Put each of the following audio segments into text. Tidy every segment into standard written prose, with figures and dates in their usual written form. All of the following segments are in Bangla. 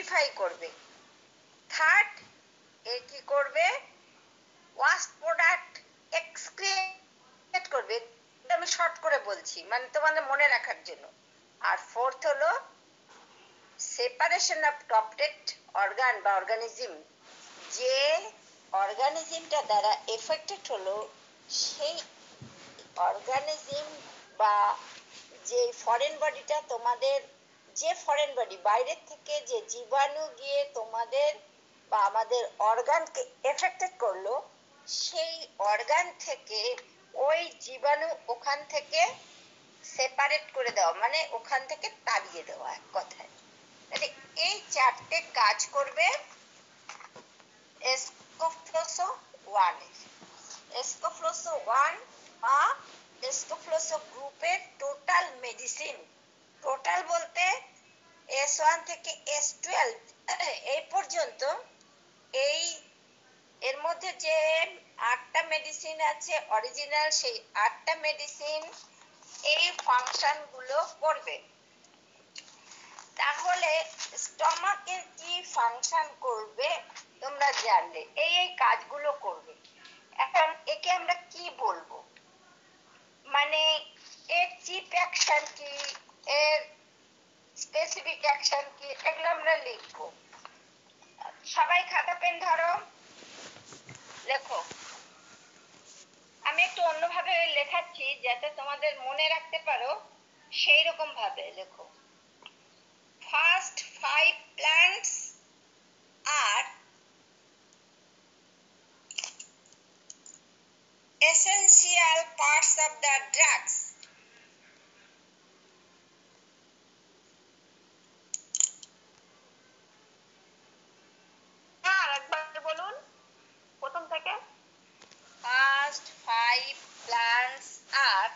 পিউরিফাই করবে। থার্ড, এ কি করবে, ওয়াস্ট প্রোডাক্ট এক্সক্রিয়েট করবে। আমি শর্ট করে বলছি, মানে তোমাদের মনে রাখার জন্য। আর ফোর্থ হলো সেপারেশন অফ টপটেড অর্গান বা অর্গানিজম, যে অর্গানিজমটা দ্বারা এফেক্টেড হলো সেই অর্গানিজম বা যে ফরেন বডিটা তোমাদের, যে ফরেন বডি বাইরের থেকে যে জীবাণু গিয়ে তোমাদের বা আমাদের অর্গানকে এফেক্টেড করলো, সেই অর্গান থেকে ওই জীবাণু ওখান থেকে সেপারেট করে দেওয়া, মানে ওখান থেকে তাড়িয়ে দেওয়া এক কথায়। তাহলে এই চারটে কাজ করবে এসকোফ্লোসো 1। এসকোফ্লোসো 1 বা এসকোফ্লোসো গ্রুপের টোটাল মেডিসিন, টোটাল বলতে S1 থেকে S12 এই পর্যন্ত, এই এর মধ্যে যে 8টা মেডিসিন আছে অরিজিনাল, সেই 8টা মেডিসিন এই ফাংশন গুলো করবে। তাহলে স্টমাকের কি ফাংশন করবে তোমরা জানলে, এই কাজগুলো করবে। এখন একে আমরা কি বলবো, মানে এর চিফ অ্যাকশন কি, এর স্পেসিফিক অ্যাকশন কি, এগুলো আমরা লিখবো। সবাই খাতা পেন ধরো, লেখো। আমি একটু অন্যভাবে লেখাচ্ছি যাতে তোমাদের মনে রাখতে পারো, সেই রকম ভাবে লেখো। First 5 plants are essential parts of the drugs. একবার বলুন প্রথম থেকে। First 5 plants are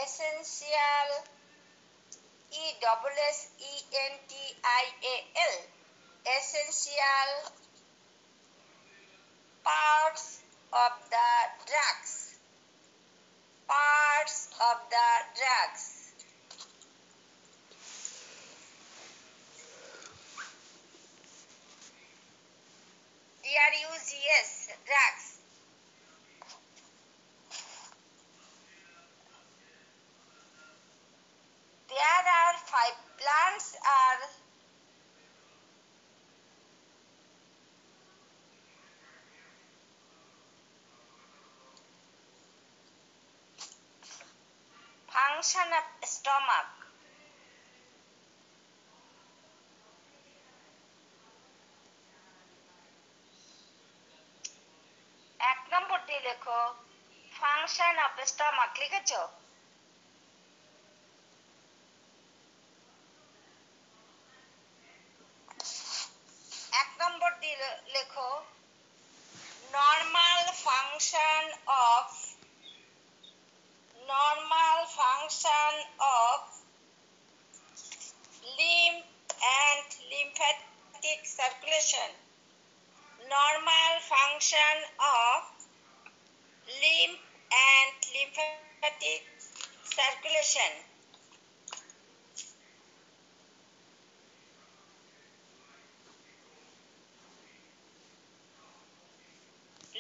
essential, ESSENTIAL, essential parts of the drugs, parts of the drugs. DRUGS, drugs. There are 5 plants are function of stomach. এক নম্বর দিয়ে লেখো ফাংশন অফ স্টমাক, লিখেছো? এক নম্বর দিয়ে লেখো normal function of lymph and lymphatic circulation. Normal function of lymph and lymphatic circulation.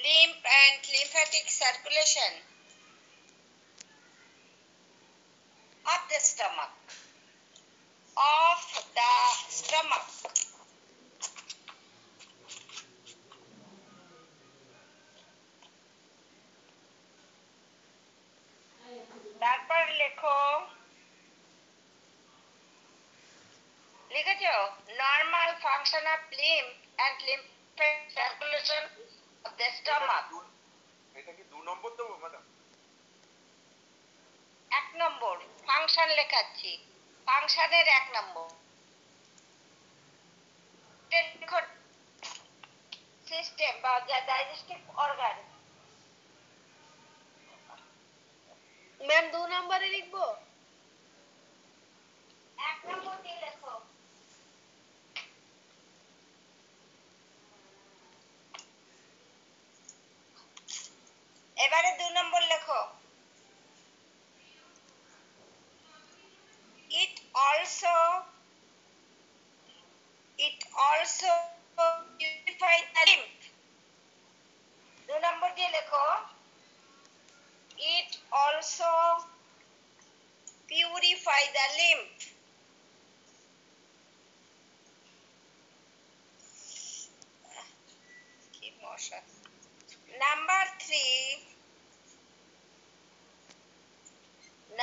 Lymph and lymphatic circulation of the stomach. Of the stomach. তারপর লেখো, লিখেছো normal function of lymph and lymphatic circulation of the stomach. এটা কি 2 নম্বর দেবো ম্যাডাম? এক নম্বর ফাংশন লেখাচ্ছি, ফাংশনের 1 নম্বর সিস্টেম বা ডাইজেস্টিভ অর্গান। ম্যাম 2 নম্বরে লিখবো? 1 নম্বর দিয়ে লেখো। এবারে 2 নম্বর লেখো। It also it also purifies the lymph. 2 নম্বর দিয়ে লেখো, it also purify the lymph.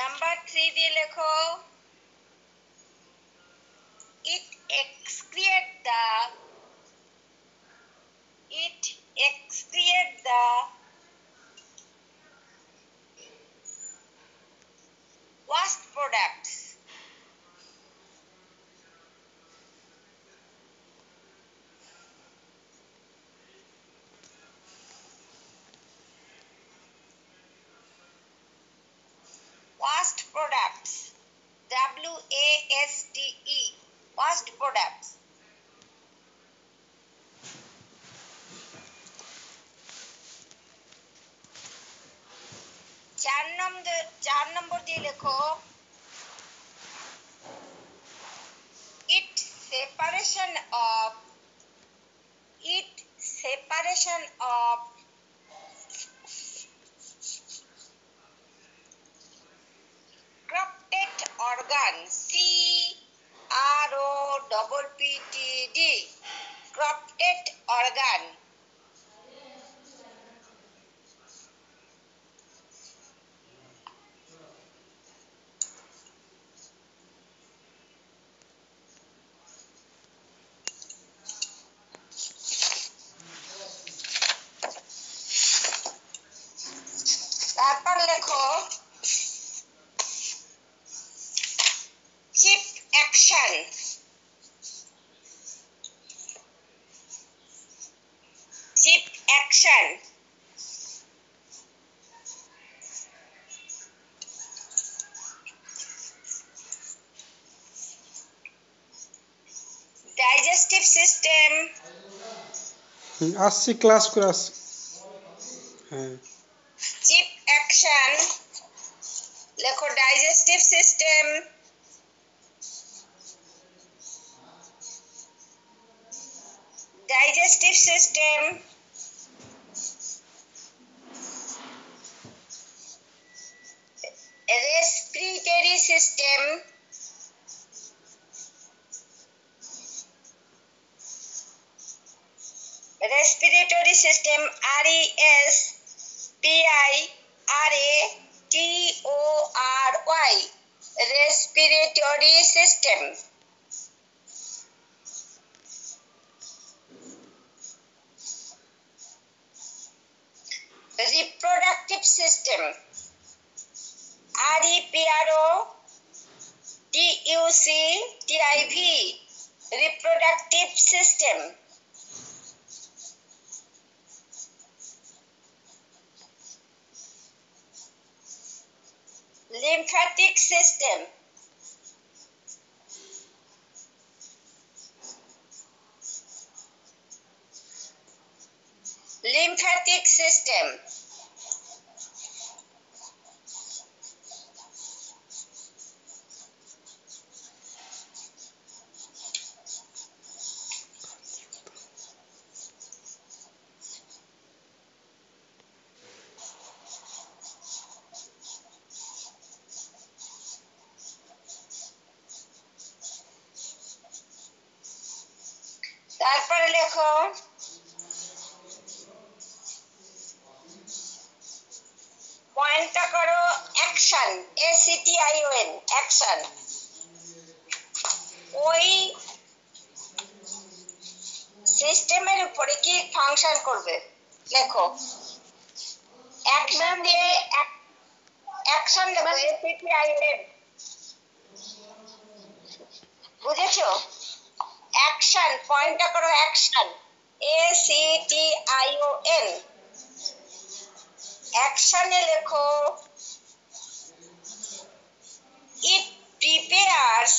Number 3 দিয়ে লেখো, it excretes the waste products. Waste products. WASTE. Waste products. 4 নম্বর দিয়ে লেখো, it separation of corrupted organ. CROPPTD. Corrupted organ. তারপর লেখো, chief action. Chief action. Digestive system. আসছি ক্লাস করে আসছি। হ্যাঁ, Chief action. লেখো digestive system. Digestive system. Respiratory system. Respiratory system. RESPIRATORY. Respiratory system. Reproductive system. REPRODUCTIV. Reproductive system. Lymphatic system. Lymphatic system. তারপরে লেখো, পয়েন্টটা করো অ্যাকশন, ACTION, অ্যাকশন। ওই সিস্টেমের উপরে কি ফাংশন করবে লেখো। অ্যাকশন দিয়ে অ্যাকশন লেখো, ACTION। বুঝেছো? অ্যাকশন, পয়েন্টটা করো অ্যাকশন, ACTION। অ্যাকশনে লেখো, it prepares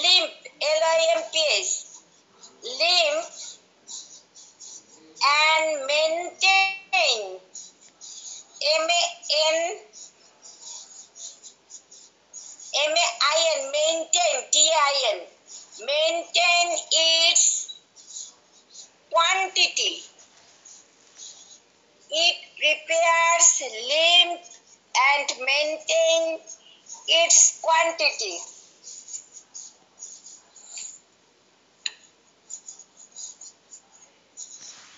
lymph LYMPH and maintain, maintain, maintain its quantity. It prepares, limit, and maintain its quantity.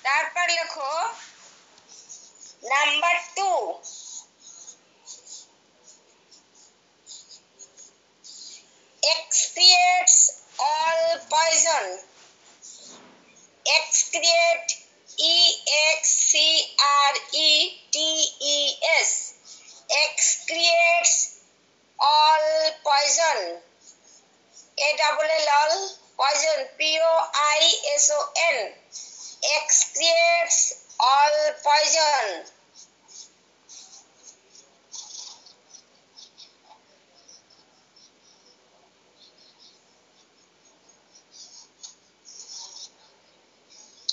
তারপর লেখো number 2, excretes all poison. Excrete, EXCRETES, excretes all poison. ALL poison, POISON, excretes all poison.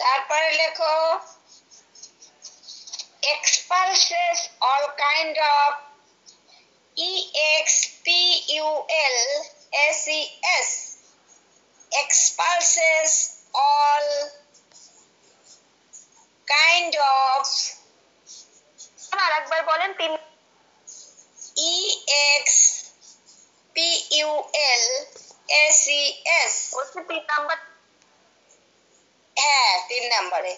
তারপরে লেখো expulses all kind of, EXPULSES, expulses all kind of, আরেকবার বলেন, EXPULSES, 3 নাম্বার, হ্যাঁ 3 নম্বরে,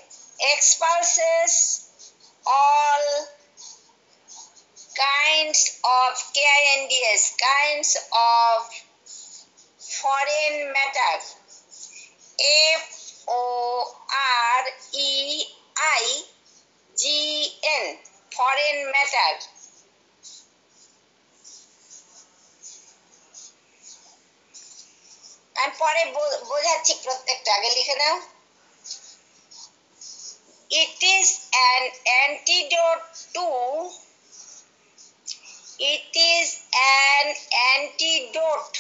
expulses all kinds of, KINDS, kinds of foreign matter, FOREIGN, foreign matter. আমি পরে বোঝাচ্ছি, প্রত্যেকটা আগে লিখে নাও। It is an antidote to, it is an antidote,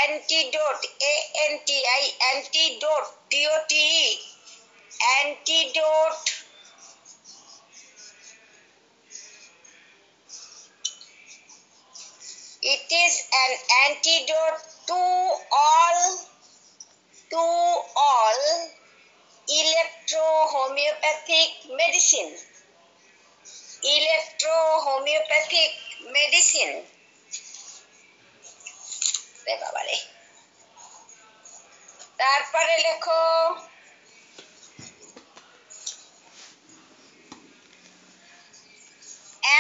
antidote, ANTI, antidote, TOTE, antidote, it is an antidote to all electro-homeopathic medicine, electro-homeopathic medicine. বাবারে, তারপরে লেখো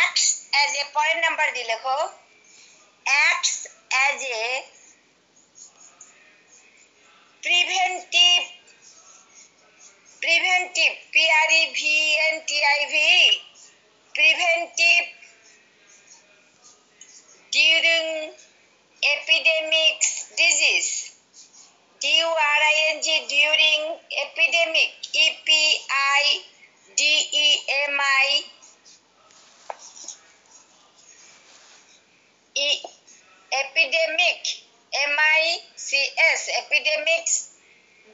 acts as a, পরের নাম্বার দিয়ে লেখো acts as a preventive, preventive during epidemics disease, DURING, during epidemic, EPIDEMI, epidemic, MICS, epidemics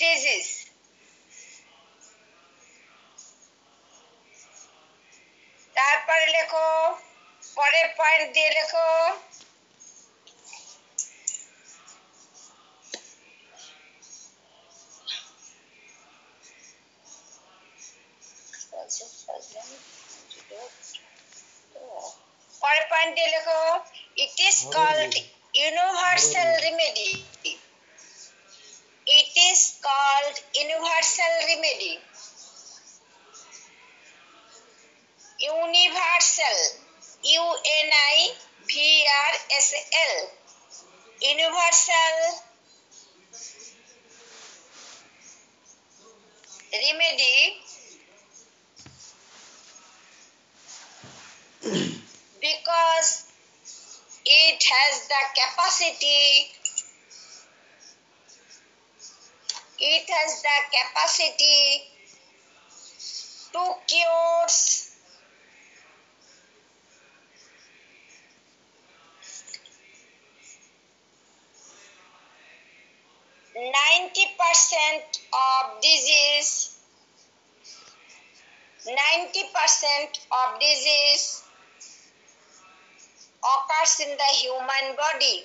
disease. তারপরে লেখো, পরের পয়েন্ট দিয়ে লেখো পরের পয়েন্ট দিয়ে লেখো it is called universal remedy, it is called universal remedy, universal, UNIVERSAL, universal remedy because it has the capacity, it has the capacity to cure 90% of disease 90% of disease occurs in the human body.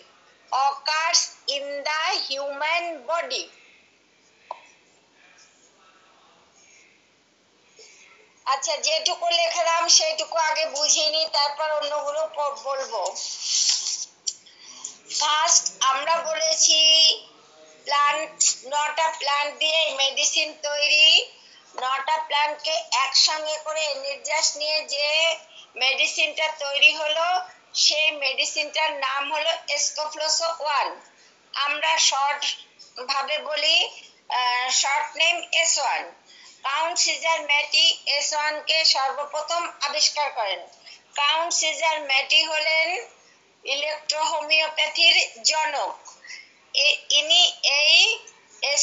Occurs in the human body. আচ্ছা, যেটুকু লেখলাম সেইটুকু আগে বুঝিয়ে নি, তারপর অন্যগুলো বলবো। ফার্স্ট আমরা বলেছি প্লান্ট, 9টা প্লান্ট দিয়ে মেডিসিন তৈরি। 9টা প্লান্টকে একসঙ্গে করে নির্যাস নিয়ে যে মেডিসিনটা তৈরি হলো, সেই মেডিসিনটার নাম হলো স্কোফ্লোসো 1। আমরা শর্ট ভাবে বলি, short name S1। Count Caesar Mattei S1 কে সর্বপ্রথম আবিষ্কার করেন। কাউন্ট সিজার ম্যাটি হলেন ইলেকট্রোহোমিওপ্যাথির জনক। ইনি এই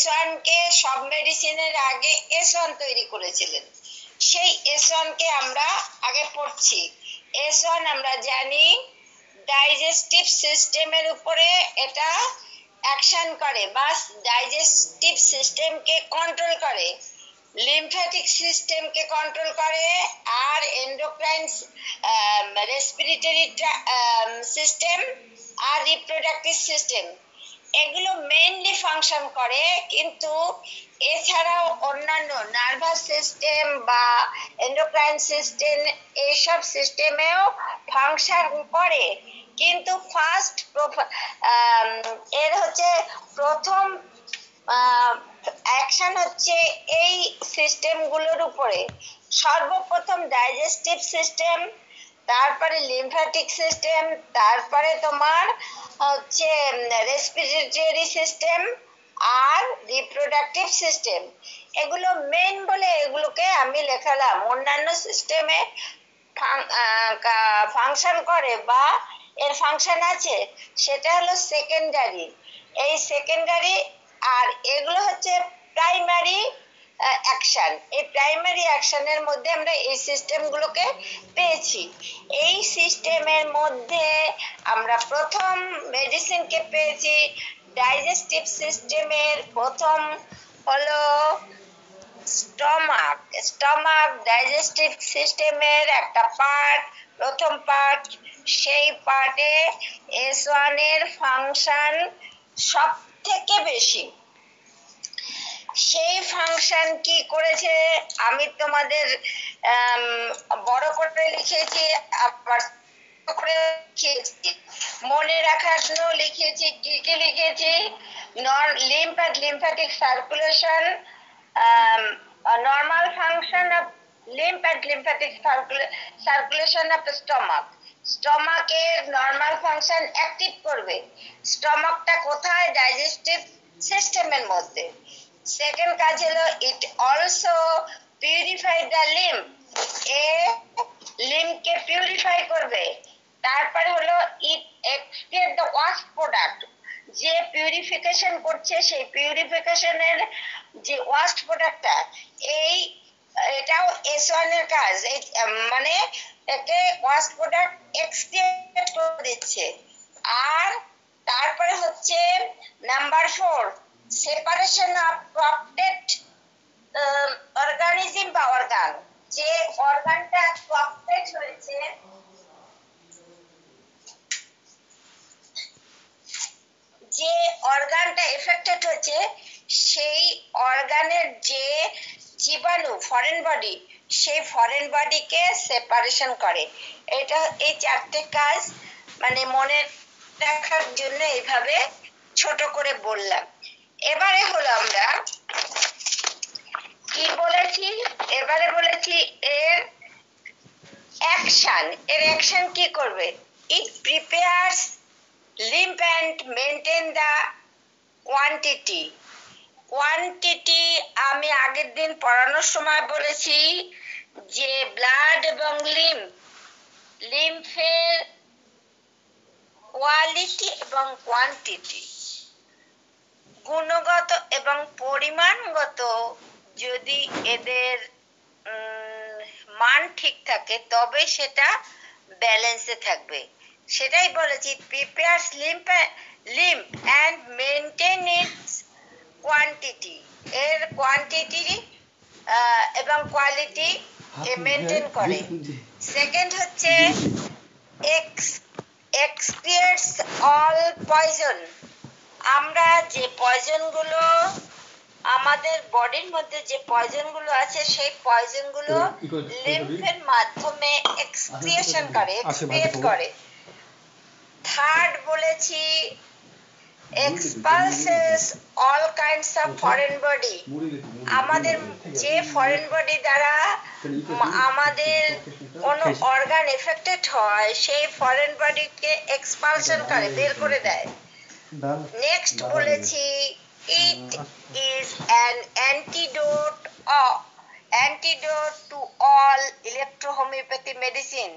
S1 কে সব মেডিসিনের আগে S1 তৈরি করেছিলেন। সেই S1 কে আমরা আগে পড়ছি। S1 আমরা জানি ডাইজেস্টিভ সিস্টেমের উপরে এটা অ্যাকশন করে বা ডাইজেস্টিভ সিস্টেমকে কন্ট্রোল করে, লিম্ফ্যাটিক সিস্টেমকে কন্ট্রোল করে, আর এন্ডোক্রাইন, রেসপিরেটরি সিস্টেম আর রিপ্রোডাক্টিভ সিস্টেম, এগুলো মেইনলি ফাংশন করে। কিন্তু এছাড়াও অন্যান্য নার্ভাস সিস্টেম বা এন্ডোক্রাইন সিস্টেম, এইসব সিস্টেমেও ফাংশন করে। কিন্তু ফার্স্ট এর হচ্ছে প্রথম অ্যাকশন হচ্ছে এই সিস্টেমগুলোর উপরে। সর্বপ্রথম ডাইজেস্টিভ সিস্টেম, তারপরে লিম্ফ্যাটিক সিস্টেম, তারপরে তোমার হচ্ছে রেসপিরেটরি সিস্টেম আর রিপ্রোডাক্টিভ সিস্টেম। এগুলো মেইন বলে এগুলোকে আমি লেখালাম। অন্যান্য সিস্টেমে ফাংশন করে বা এর ফাংশন আছে, সেটা হলো সেকেন্ডারি। এই সেকেন্ডারি, আর এগুলো হচ্ছে প্রাইমারি অ্যাকশন। এই প্রাইমারি অ্যাকশনের মধ্যে আমরা এই সিস্টেমগুলোকে পেয়েছি। এই সিস্টেমের মধ্যে আমরা প্রথম মেডিসিনকে পেয়েছি। ডাইজেস্টিভ সিস্টেমের প্রথম হলো স্টমাক। স্টমাক ডাইজেস্টিভ সিস্টেমের একটা পার্ট, প্রথম পার্ট। সেই পার্টে S1 এর ফাংশন সব থেকে বেশি। সেই ফাংশন কি করেছে আমি তোমাদের বড় করে লিখেছি, আবার করে লিখেছি, মনে রাখার জন্য লিখেছি। কি কি লিখেছি? Lymphatic circulation, normal function of lymph and lymphatic circulation of stomach. স্টমাকের নরমাল ফাংশন অ্যাক্টিভ করবে। স্টমাকটা কোথায়? ডাইজেস্টিভ সিস্টেমের মধ্যে। সেকেন্ড কাজ হলো it also purify the lymph, এ লিম্ফকে পিউরিফাই করবে। তারপরে হলো it excrete the waste product, যে পিউরিফিকেশন করছে সেই পিউরিফিকেশনের যে ওয়াস্ট প্রোডাক্টটা, এটাও S1 এর কাজ। মানে একে ওয়াস্ট প্রোডাক্ট এক্সক্রিয়েট করে দিচ্ছে। আর তারপরে হচ্ছে number 4, separation of protect organism বা অর্গান। যে অর্গানটা প্রটেক্ট হয়েছে, যে অর্গানটা এফেক্টেড হচ্ছে, সেই অর্গানের যে জীবাণু ফরেন বডি, সেই ফরেন বডিকে সেপারেশন করে। এটা এই 4টে কাজ মানে মনে রাখার জন্য এইভাবে ছোট করে বললাম। এবারে হলো আমরা কি বলেছি? এবারে বলেছি এর অ্যাকশন। এর অ্যাকশন কি করবে? It prepares lymph and maintain the quantity. Quantity আমি আগের দিন পড়ানোর সময় বলেছি যে ব্লাড এবং লিম্ফের কোয়ালিটি এবং কোয়ান্টিটি, গুণগত এবং পরিমাণগত, যদি এদের মান ঠিক থাকে তবে সেটা ব্যালেন্সে থাকবে। সেটাই বলেছি, prepares lymph and maintain it's quantity. এর কোয়ান্টিটি এবং কোয়ালিটি মেনটেন করে। সেকেন্ড হচ্ছে এক্সক্রিয়েটস অল পয়জন। আমরা যে পয়জনগুলো আমাদের বডির মধ্যে যে পয়জনগুলো আছে সেই পয়জনগুলো লিম্ফের মাধ্যমে এক্সক্রিয়েশন করে, এক্সক্রিয়েট করে। থার্ড বলেছি expulses all kinds of foreign body। আমাদের যে ফরেন বডি দ্বারা আমাদের কোন অর্গান এফেক্টেড হয় সেই ফরেন বডিকে এক্সপালশন করে, বের করে দেয়। নেক্সট বলেছি it is an antidote to all electrohomeopathy medicine.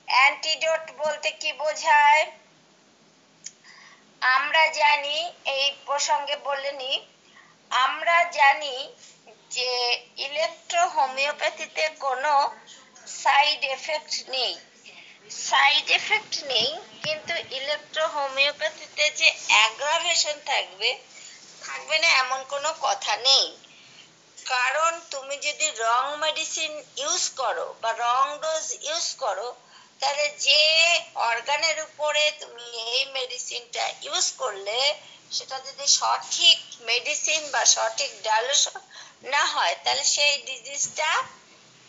Antidote বলতে কি বোঝায়? আমরা জানি, এই প্রসঙ্গে বলেনি, আমরা জানি যে ইলেকট্রোহোমিওপ্যাথিতে কোনো সাইড এফেক্ট নেই, কিন্তু ইলেকট্রোহোমিওপ্যাথিতে যে অ্যাগ্রাভেশন থাকবে না এমন কোনো কথা নেই। কারণ তুমি যদি রং মেডিসিন ইউজ করো বা রং ডোজ ইউজ করো, তাহলে যে অর্গানের উপরে তুমি এই মেডিসিনটা ইউজ করলে সেটা যদি সঠিক মেডিসিন বা সঠিক ডাইলুশন না হয়, তাহলে সেই ডিজিজটা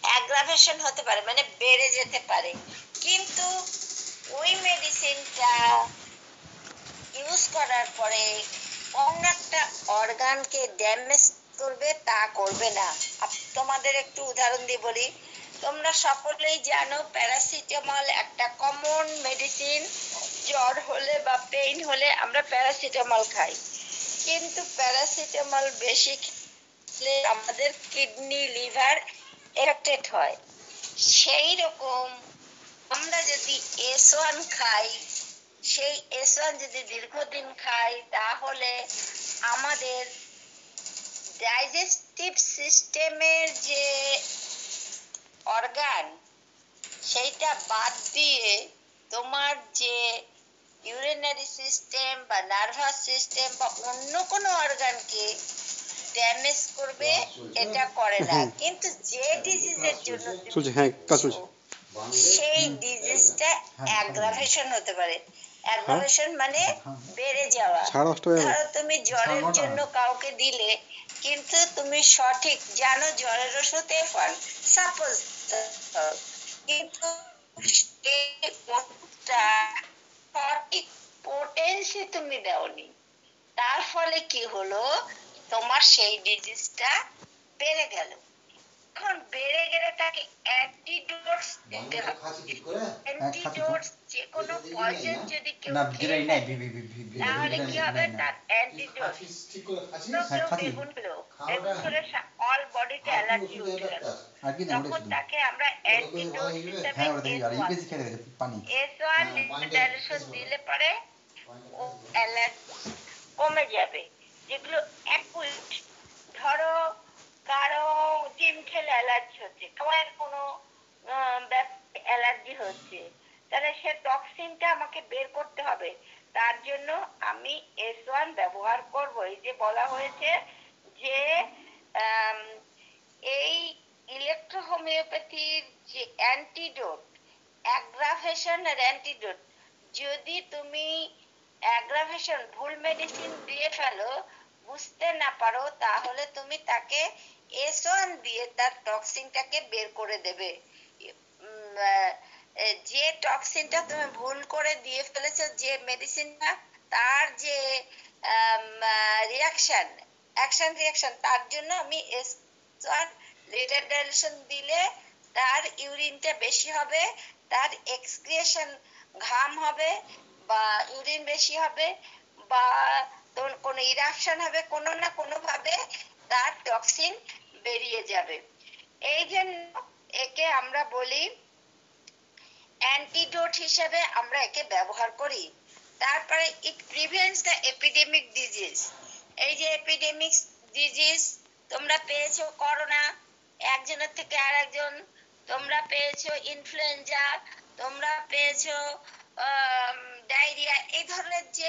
অ্যাগ্রাভেশন হতে পারে, মানে বেড়ে যেতে পারে। কিন্তু ওই মেডিসিনটা ইউজ করার পরে কোন একটা অর্গানকে ড্যামেজ করবে তা করবে না। তোমাদের একটু উদাহরণ দিয়ে বলি, তোমরা সকলেই জানো প্যারাসিটামল একটা কমন মেডিসিন। জ্বর হলে বা পেইন হলে আমরা প্যারাসিটামল খাই, কিন্তু প্যারাসিটামল বেশি খেলে আমাদের কিডনি লিভার এফেক্টেড হয়। সেই রকম আমরা যদি S1 খাই, সেই S1 যদি দীর্ঘদিন খাই, তাহলে আমাদের ডাইজেস্টিভ সিস্টেমের যে অর্গান সেইটা বাদ দিয়ে তোমার যে ইউরিনারি সিস্টেম বা নার্ভাস সিস্টেম বা অন্য কোনো অর্গানকে ড্যামেজ করবে, এটা করে না। কিন্তু যে ডিজিজের জন্য সেই ডিজিজটা অ্যাগ্রাভেশন হতে পারে। অ্যাগ্রাভেশন মানে বেড়ে যাওয়া। ধরো তুমি জ্বরের জন্য কাউকে দিলে, কিন্তু তুমি সঠিক জানো জ্বরের ওষুধ F1 সাপোজ, কিন্তু সঠিক পোটেন্সি তুমি দাওনি, তার ফলে কি হলো, তোমার সেই ডিজিজটা বেড়ে গেল। এখন বেড়ে গেলে তাকে অ্যান্টিডোটস দিতে হবে। অ্যান্টিডোটস যে কোনো পয়জন যদি কেউ খেয়ে থাকে, তাহলে কি হবে, তার অ্যান্টিডোট। কেউ বেগুন খেলে অল বডিতে অ্যালার্জি উঠে গেল, তখন তাকে আমরা অ্যান্টিডোট হিসেবে S1 ডাইলুশন দিলে পরে ও অ্যালার্জি কমে যাবে। যেগুলো অ্যাকুইট, ধরো কারো ডিম খেলে অ্যালার্জি হচ্ছে, খাওয়ার কোনো অ্যালার্জি হচ্ছে, তাহলে সে টক্সিনটা আমাকে বের করতে হবে। তার জন্য আমি S1 ব্যবহার করব। এই যে বলা হয়েছে যে এই ইলেকট্রোহোমিওপ্যাথির যে অ্যান্টিডোট, অ্যাগ্রাভেশন আর অ্যান্টিডোট, যদি তুমি অ্যাগ্রাভেশন ভুল মেডিসিন দিয়ে ফেলো, বুঝতে না পারো, তাহলে তুমি তাকে S1 দিয়ে তার টক্সিনটাকে বের করে দেবে। যে টক্সিনটা তুমি ভুল করে দিয়ে ফেলেছো, যে মেডিসিনটা, তার যে রিয়াকশন, তার জন্য আমি S1 লেটার ডাইলুশন দিলে তার ইউরিনটা বেশি হবে, তার এক্সক্রিয়েশন ঘাম হবে বা ইউরিন বেশি হবে বা কোনো ইরাপশন হবে, কোনো না কোনো ভাবে তার টক্সিন বেরিয়ে যাবে। এই জন্য একে আমরা বলি অ্যান্টিডোট হিসেবে আমরা একে ব্যবহার করি। তারপরে ইট প্রিভেন্টস দ্য এপিডেমিক ডিজিজ। এই যে এপিডেমিক ডিজিজ তোমরা পেয়েছো করোনা, একজনের থেকে আরেকজন, তোমরা পেয়েছো ইনফ্লুয়েঞ্জা, তোমরা পেয়েছো ডায়রিয়া, এই ধরনের যে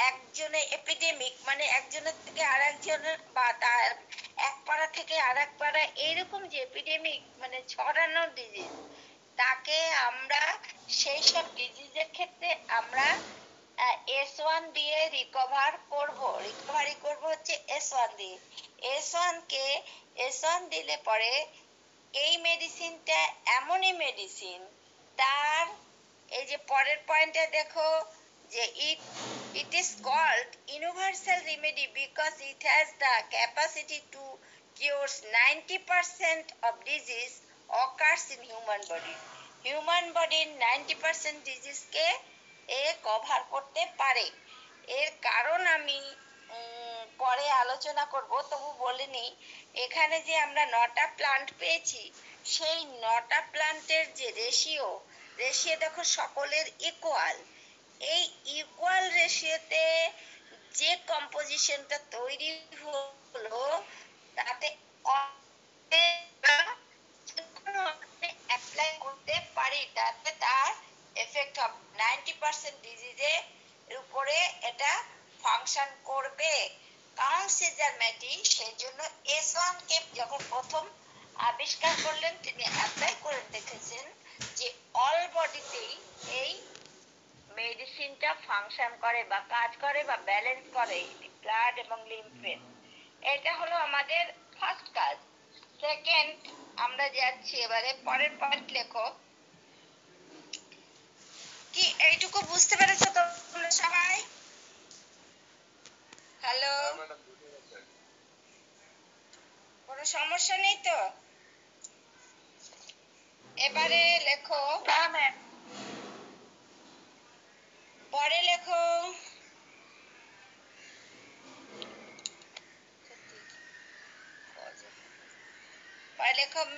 একজনের এপিডেমিক মানে একজনের থেকে আরেকজনের বা তার এক পাড়া থেকে আরেক পাড়া এইরকম যে এপিডেমিক মানে ছড়ানো ডিজিজ, তাকে আমরা সেই সব ডিজিজের ক্ষেত্রে আমরা S1 দিয়ে রিকভারি করব হচ্ছে S1 দিয়ে। S1 দিলে পরে এই মেডিসিনটা এমনই মেডিসিন, তার এই যে পরের পয়েন্টে দেখো যে it is called universal remedy because it has the capacity to cure 90% of disease occurs in human body 90% ডিজিজকে এ কভার করতে পারে। এর কারণ আমি পরে আলোচনা করব, তবু বলিনি এখানে যে আমরা 9টা প্লান্ট পেয়েছি, সেই 9টা প্লান্টের যে রেশিও দেখো সকলের ইকুয়াল। এই ইকুয়াল রেশিওতে যে কম্পোজিশনটা তৈরি হলো তাতে অ্যাপ্লাই করতে পারি, তাতে তার এফেক্ট হবে 90% ডিজিজের উপরে এটা ফাংশন করবে। কারণ সিজার ম্যাটি সেই জন্য S1 কে যখন প্রথম আবিষ্কার করলেন তিনি অ্যাপ্লাই করে দেখেছেন যে অল বডিতেই এই মেডিসিনটা ফাংশন করে বা কাজ করে বা ব্যালেন্স করে ব্লাড এবং লিম্ফের। এটা হলো আমাদের ফার্স্ট কাজ। সেকেন্ড, আমরা যাচ্ছি এবারে পরের পয়েন্ট। লেখো কি এইটুকু বুঝতে পেরেছো তোমরা সবাই? হ্যালো, কোনো সমস্যা নেই তো? এবারে লেখো, পরে লেখো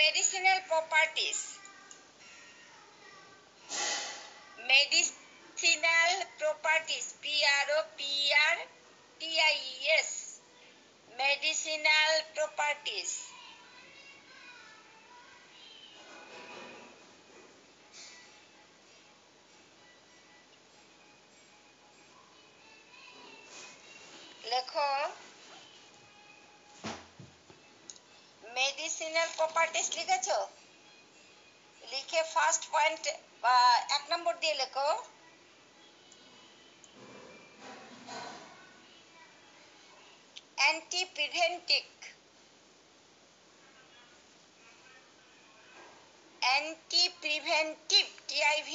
medicinal properties. PROPRTIES medicinal properties. লেখো মেডিসিনাল প্রপার্টিস। লিখেছো? লিখে ফার্স্ট পয়েন্ট বা 1 নম্বর দিয়ে লেখো অ্যান্টিপ্রিভেন্টিভ TIV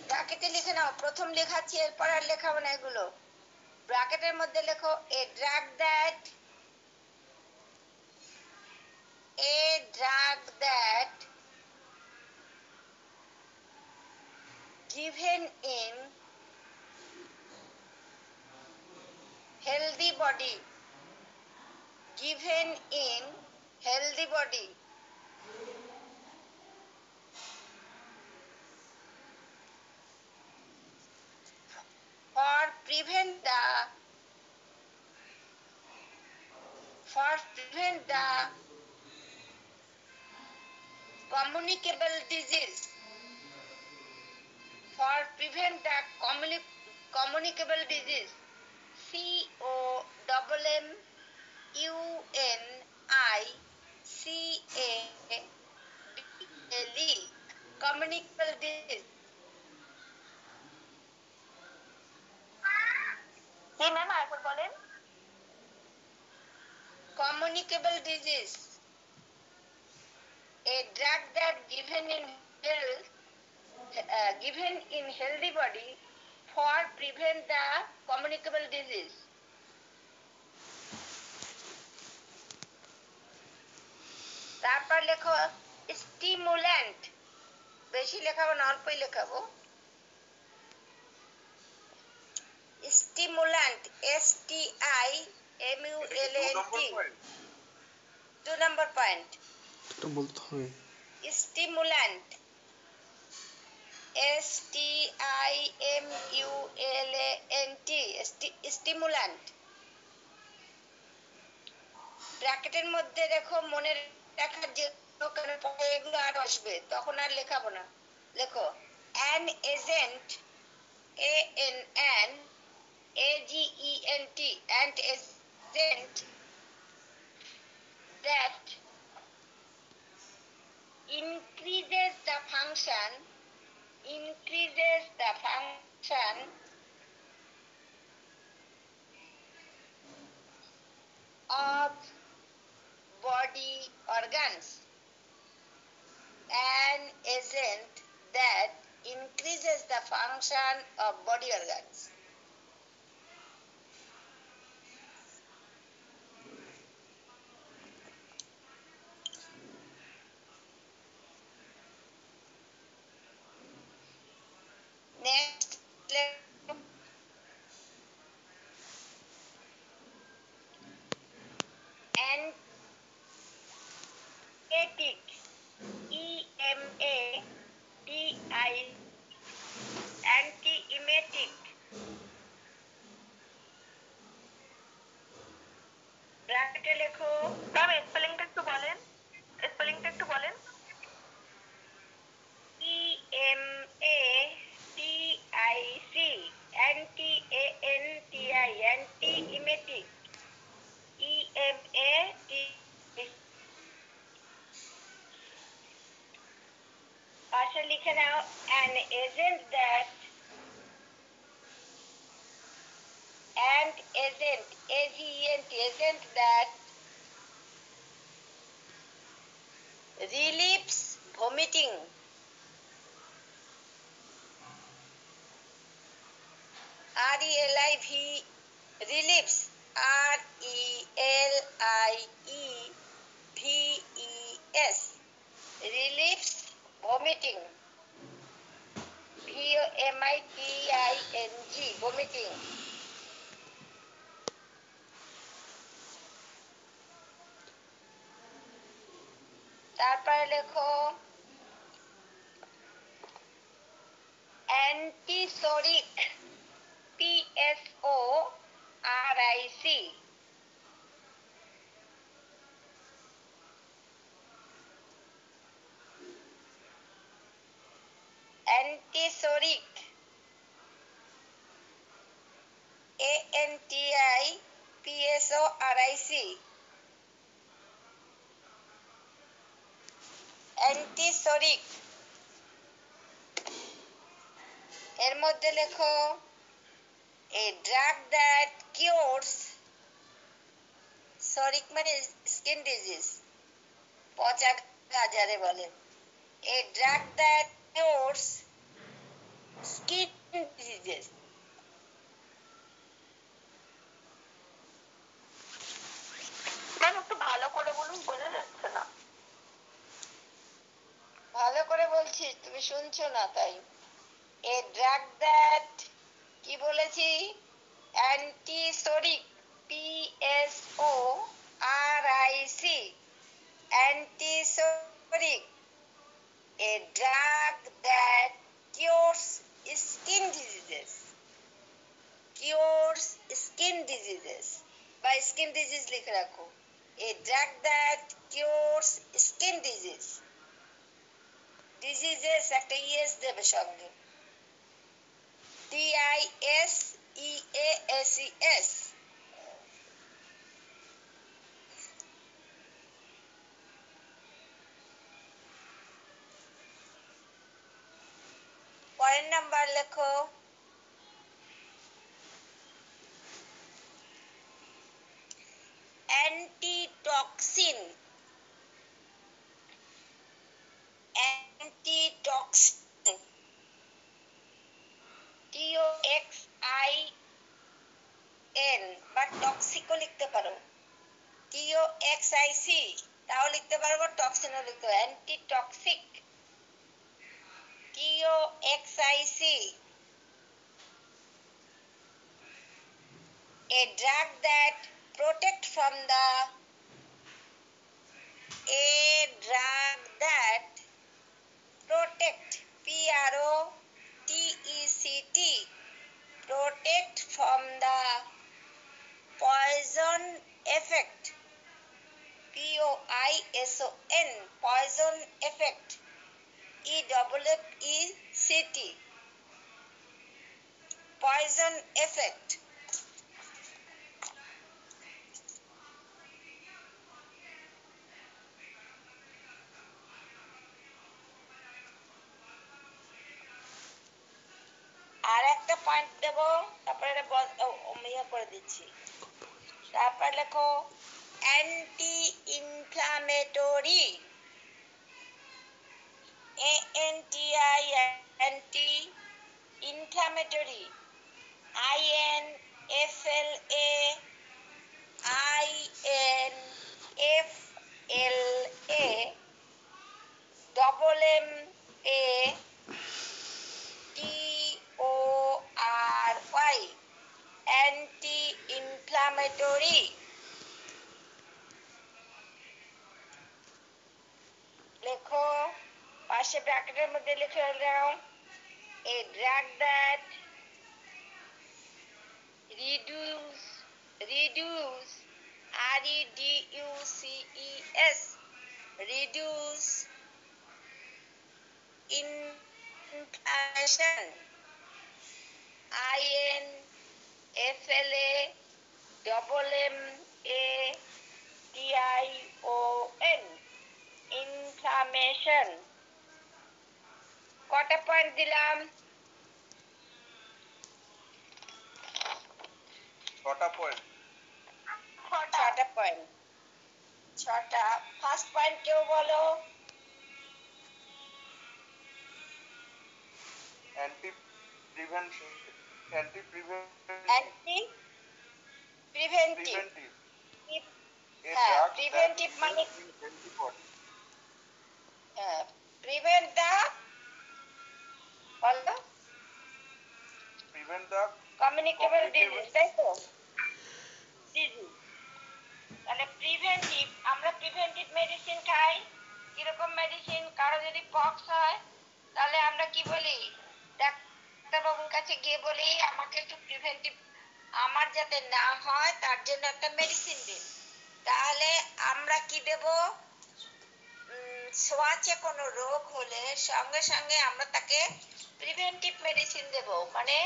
ব্র্যাকেটে লিখে নাও। প্রথম লেখাচ্ছি, এরপর আর লেখাবো না এগুলো। ব্র্যাকেটের মধ্যে লেখো a drug that given in healthy body for prevent the communicable disease COMMUNICABLE communicable disease। কি ম্যাম আরেকবার বলেন? communicable disease, a drug that given in healthy body for prevent the communicable disease। তারপর লেখো স্টিমুল্যান্ট। বেশি লেখাবো না, অল্পই লেখাবো। স্টিমুল্যান্ট STIMULANT 2 নম্বর পয়েন্ট। এটা বলতে হবে। স্টিমুল্যান্ট STIMULANT স্টিমুল্যান্ট ব্র্যাকেটের মধ্যে দেখো মনে রাখার যে পরে এগুলো আর আসবে, তখন আর লেখাবো না। লেখো an agent, an agent, and agent that increases the function of body organs. An agent that increases the function of body organs. Next, emetic, E-M-A-T-I, antiemetic. ব্র্যাকেটে লেখো, ম্যাম স্পেলিংটা একটু বলেন। E-M-A-T-I-C, anti-A-N-T-I, antiemetic. E-M-A-T, পাশে লিখে নাও an agent that agent that relieves vomiting. R-E-L-I-V, relieves, R-E-L-I-E-V-E-S, relieves vomiting. V-O-M-I-T-I-N-G, vomiting. তারপরে লেখো antisoric, P-S-O-R-I-C, antisoric, A-N-T-I-P-S-O-R-I-C, antisoric। এর মধ্যে লেখো a drug that cures, সরিক মানে স্কিন ডিজিজ, পচা গাজারে বলে, a drug that cures skin diseases. Ma'am একটু ভালো করে বলুন, বোঝা যাচ্ছে না। ভালো করে বলছি, তুমি শুনছো না তাই। a drug that, কি বলেছি, antipsoric, P-S-O-R-I-C, antipsoric, a drug that cures skin diseases, বা স্কিন ডিজিজ লিখে রাখো, a drug that cures skin disease, diseases একটা ইএস দেবে সঙ্গে, D-I-S-E-A-S-E-S। পরের নাম্বার লেখো অ্যান্টিটক্সিন, T-O-X-I-N, বা টক্সিকও লিখতে পারো, T-O-X-I-C, তাও লিখতে পারবো, টক্সিনও লিখতে পারো, antitoxic, T-O-X-I-C, a drug that protect from the P-R-O-T-E-C-T, protect from the poison effect POISON, poison effect, EFFECT, poison effect. আর একটা পয়েন্ট দেব, তারপরে ইয়ে করে দিচ্ছি। তারপর লেখো anti inflammatory, ANTI, anti inflammatory, INFLA, double MATORY, anti inflammatory. লেখো পাশে ব্র্যাকেটের মধ্যে লিখে দাও, a drug that reduce REDUCES, reduce inflammation, INFLA, double MATION, inflammation। কটা পয়েন্ট দিলাম? 6টা পয়েন্ট। 6টা পয়েন্ট। 6টা। ফার্স্ট পয়েন্ট কেউ বলো? Anti prevention, anti anti preventive. Preventive, হ্যাঁ, প্রিভেন্টিভ মানে প্রিভেন্ট দা, বলো, প্রিভেন্ট দ্য কমিউনিকেবল ডিজিজ, তাই তো? ডিজিজ। তাহলে প্রিভেন্টিভ, আমরা প্রিভেন্টিভ মেডিসিন খাই। কিরকম মেডিসিন? কারো যদি পক্স হয় তাহলে আমরা কি বলি? ডাক্তারবাবুর কাছে গিয়ে বলি আমাকে একটু প্রিভেন্টিভ, আমার যাতে না হয় তার জন্য একটা মেডিসিন দিন। তাহলে আমরা কি দেব? ছোঁয়াচে কোনো রোগ হলে সঙ্গে সঙ্গে আমরা তাকে প্রিভেন্টিভ মেডিসিন দেব। মানে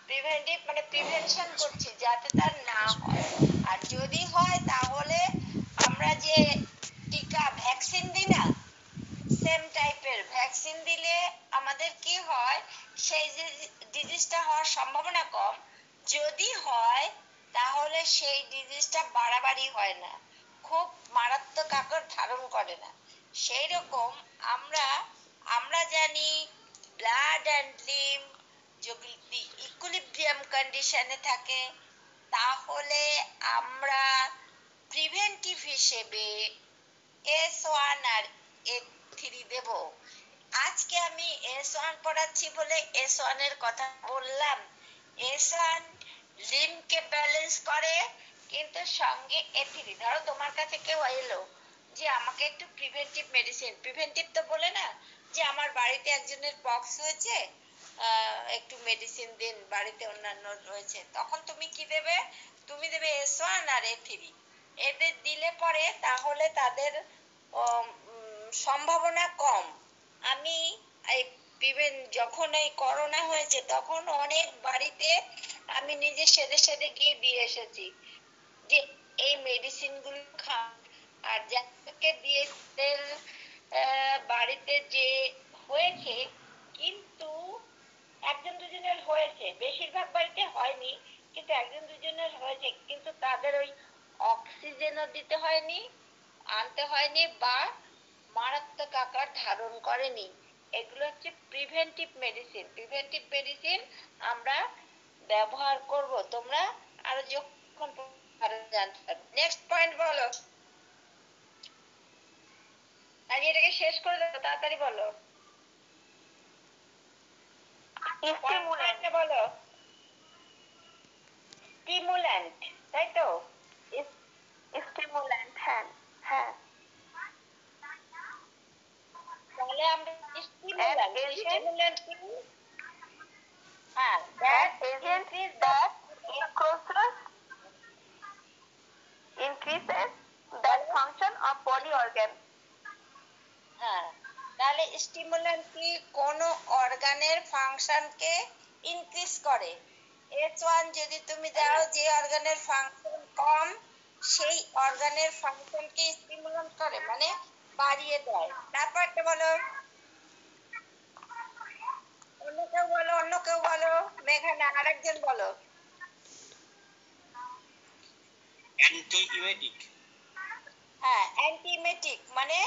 প্রিভেন্টিভ মানে প্রিভেনশন করছি যাতে তার না হয়। আর যদি হয় তাহলে আমরা যে টিকা ভ্যাকসিন দিই না, সেম টাইপের ভ্যাকসিন দিলে আমাদের কি হয়, সেই ডিজিজটা হওয়ার সম্ভাবনা কম। যদি হয় তাহলে সেই ডিজিজটা বাড়াবাড়ি হয় না, খুব মারাত্মক আকার ধারণ করে না। সেই রকম আমরা জানি ব্লাড অ্যান্ড লিম্ফ যদি ইকুইলিব্রিয়াম কন্ডিশনে থাকে তাহলে আমরা প্রিভেন্টিভ হিসেবে S1 আর S3 দেব। আজকে আমি S1 পড়াচ্ছি বলে S1 এর কথা বললাম। S1 লিম্ফকে ব্যালেন্স করে, কিন্তু সঙ্গে A3। ধরো তোমার কাছে কেউ এলো যে আমাকে একটু প্রিভেন্টিভ মেডিসিন, প্রিভেন্টিভ তো বলে না, যে আমার বাড়িতে একজনের পক্স হয়েছে, একটু মেডিসিন দিন, বাড়িতে অন্যান্য রয়েছে, তখন তুমি কি দেবে? তুমি দেবে S1 আর A3। এদের দিলে পরে তাহলে তাদের সম্ভাবনা কম। আমি যখন এই করোনা হয়েছে তখন অনেক বাড়িতে আমি নিজে সেদে গিয়ে দিয়ে এসেছি যে এই মেডিসিন গুলো খান। আর যাকে দিয়ে বাড়িতে যে হয়েছে, কিন্তু একজন দুজনের হয়েছে, বেশিরভাগ বাড়িতে হয়নি, কিন্তু একজন দুজনের হয়েছে, কিন্তু তাদের ওই অক্সিজেনও দিতে হয়নি, আনতে হয়নি, বা মারাত্মক আকার ধারণ করেনি। এগুলো হচ্ছে প্রিভেন্টিভ মেডিসিন। প্রিভেন্টিভ মেডিসিন আমরা ব্যবহার করব, তোমরা আরো যখন জানতে পারবে। নেক্সট পয়েন্ট বলো, আর এটাকে শেষ করে দাও, তাড়াতাড়ি বলো। স্টিমুল্যান্ট। বলো, স্টিমুল্যান্ট, তাই তো? স্টিমুল্যান্ট, হ্যাঁ হ্যাঁ। তাহলে আমরা স্টিমুল্যান্ট কি? হ্যাঁ, An agent that increases that function of body organ. Stimulant কি কোন অর্গানের ফাংশনকে ইনক্রিজ করে। S1 যদি তুমি দাও যে অর্গানের ফাংশন কম সেই অর্গানের ফাংশনকে স্টিমুলেট করে মানে বাড়িয়ে দেয়। তারপরটা বলো, অন্য কেউ বলো, মেঘানা আরেকজন বলো। অ্যান্টিইমেটিক। হ্যাঁ, অ্যান্টিইমেটিক মানে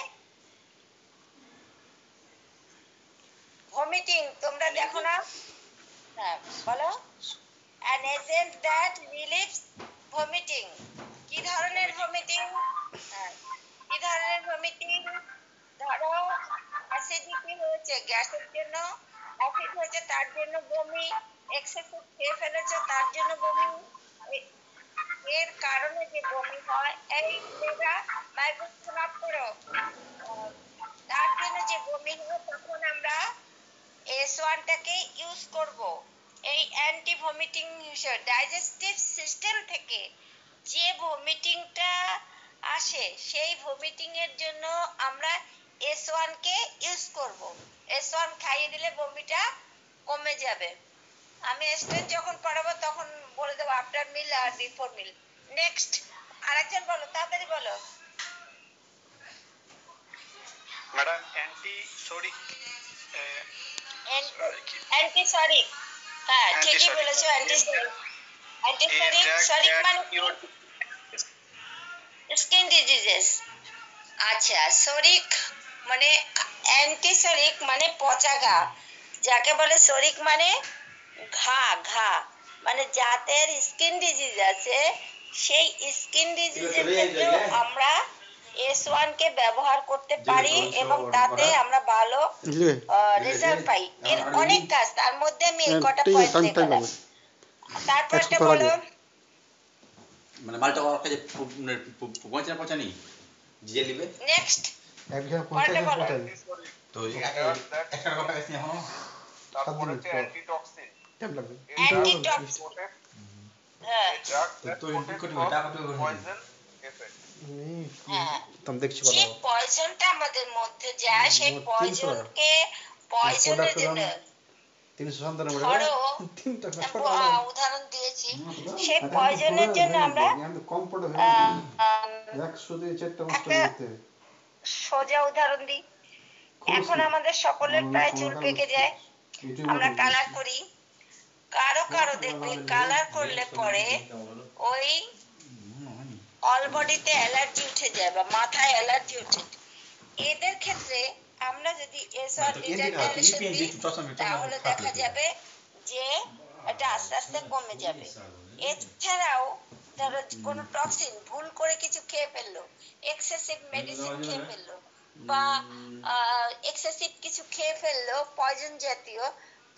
ভমিটিং, তোমরা দেখো না? হ্যাঁ বলো। An agent that relieves vomiting. কি ধরনের ভমিটিং? কি ধরনের ভমিটিং? ধরো অ্যাসিডিটি হয়েছে গ্যাসের জন্য, অ্যাসিড হয়েছে তার জন্য বমি, এক্সেসিভ খেয়ে ফেলেছো তার জন্য বমি, এর কারণে যে বমি হয় এই মেয়েরা ভাইব্রেশন অফ করো, তার জন্য যে বমি হয় তখন আমরা S1টাকে ইউজ করব। এই অ্যান্টি ভমিটিং ডাইজেস্টিভ সিস্টেম থেকে যে ভমিটিংটা আসে সেই ভমিটিং এর জন্য আমরা S1কে ইউজ করব। S1 খাইয়ে দিলে বমিটা কমে যাবে। আমি স্টেজ যখন পড়াবো তখন বলে দেবো আফটার মিল আর বিফোর মিল। নেক্সট আরেকজন বলো, তাড়াতাড়ি বলো। Madam antipsoric. অ্যান্টিসরিক, হ্যাঁ ঠিকই বলেছো। অ্যান্টিসরিক মানে স্কিন ডিজিজেস। আচ্ছা, সরিক মানে অ্যান্টিসরিক মানে পচা ঘা, যাকে বলে সরিক মানে ঘা, ঘা মানে যাদের স্কিন ডিজিজ আছে সেই স্কিন ডিজিজের ক্ষেত্রেও আমরা S1 কে ব্যবহার করতে পারি এবং তাতে আমরা ভালো রেজাল্ট পাই। এর অনেক কাজ, তার মধ্যে আমি এই কটা পয়েন্ট দেখালাম। তারপরটা বলো। মানে মালটা ওর কাছে পৌঁছানি যে লিবে নেক্সট একজন পয়েন্টটা 50 বলো। তো একটা কথা আছে এখনো। তারপর হচ্ছে অ্যান্টিটক্সিন। টাইম লাগবে। অ্যান্টিটক্সিন, হ্যাঁ তো ইনপুট করতে হবে, টাকা করতে হবে। Poison effect. হ্যাঁ, তুমি দেখছি যে বলো। পয়জনটা আমাদের মধ্যে যায় সেই পয়জনকে পয়জনের জন্য 397 ধরো তিনটা উদাহরণ দিয়েছি, সেই পয়জনের জন্য আমরা কম পড়ে আহ, 100 দিয়ে 4টা 5টা একটা দিতে। সোজা উদাহরণ দিই। এখন আমাদের সকলের প্রায় চুল পেকে যায়, আমরা কালার করি, কারো কারো দেখবে কালার করলে পরে ওই অল বডিতে অ্যালার্জি উঠে যায় বা মাথায় অ্যালার্জি উঠে। এদের ক্ষেত্রে আমরা যদি S1 ডিটারমিনেশন দিই তাহলে দেখা যাবে যে এটা আস্তে আস্তে কমে যাবে। এছাড়াও ধরো কোনো টক্সিন ভুল করে কিছু খেয়ে ফেললো, এক্সেসিভ মেডিসিন খেয়ে ফেললো বা এক্সেসিভ কিছু খেয়ে ফেললো পয়জন জাতীয়,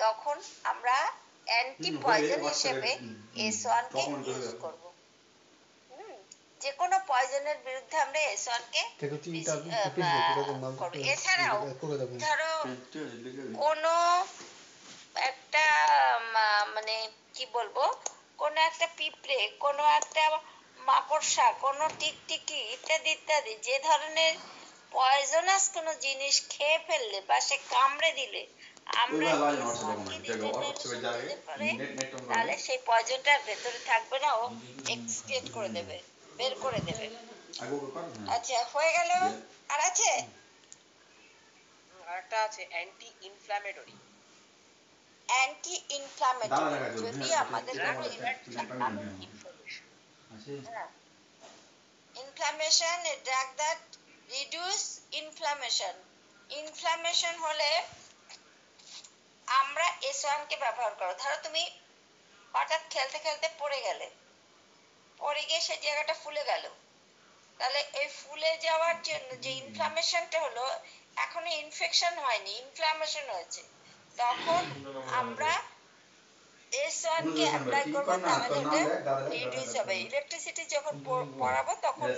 তখন আমরা অ্যান্টি পয়জন হিসেবে S1 কে ইউজ করব। যে কোনো পয়জনের বিরুদ্ধে আমরা S1 কে করব। এছাড়াও ধরো কোনো একটা মানে কি বলবো, কোনো একটা পিঁপড়ে, কোনো একটা মাকড়সা, কোনো টিকটিকি ইত্যাদি ইত্যাদি যে ধরনের পয়জনাস কোনো জিনিস খেয়ে ফেললে বা সে কামড়ে দিলে আমরা তাহলে সেই পয়জনটা ভেতরে থাকবে না, ও এক্সক্রিট করে দেবে, বের করে দেবে। আচ্ছা হয়ে গেল, আর আছে আরেকটা আছে অ্যান্টি ইনফ্ল্যামেটরি। অ্যান্টি ইনফ্ল্যামেটরি, যদি আমাদের কোনো inflammation, a drug that reduce inflammation. Inflammation হলে আমরা S1 কে ব্যবহার করো। ধরো তুমি হঠাৎ খেলতে খেলতে পড়ে গেলে, পড়ে গিয়ে সেই জায়গাটা ফুলে গেল, তাহলে এই ফুলে যাওয়ার জন্য যে ইনফ্ল্যামেশনটা হলো, এখনো ইনফেকশন হয়নি, ইনফ্ল্যামেশন হয়েছে, তখন আমরা S1 কে অ্যাপ্লাই করব, তাহলে এটা রিডিউস হবে। ইলেকট্রিসিটি যখন পড়াবো তখন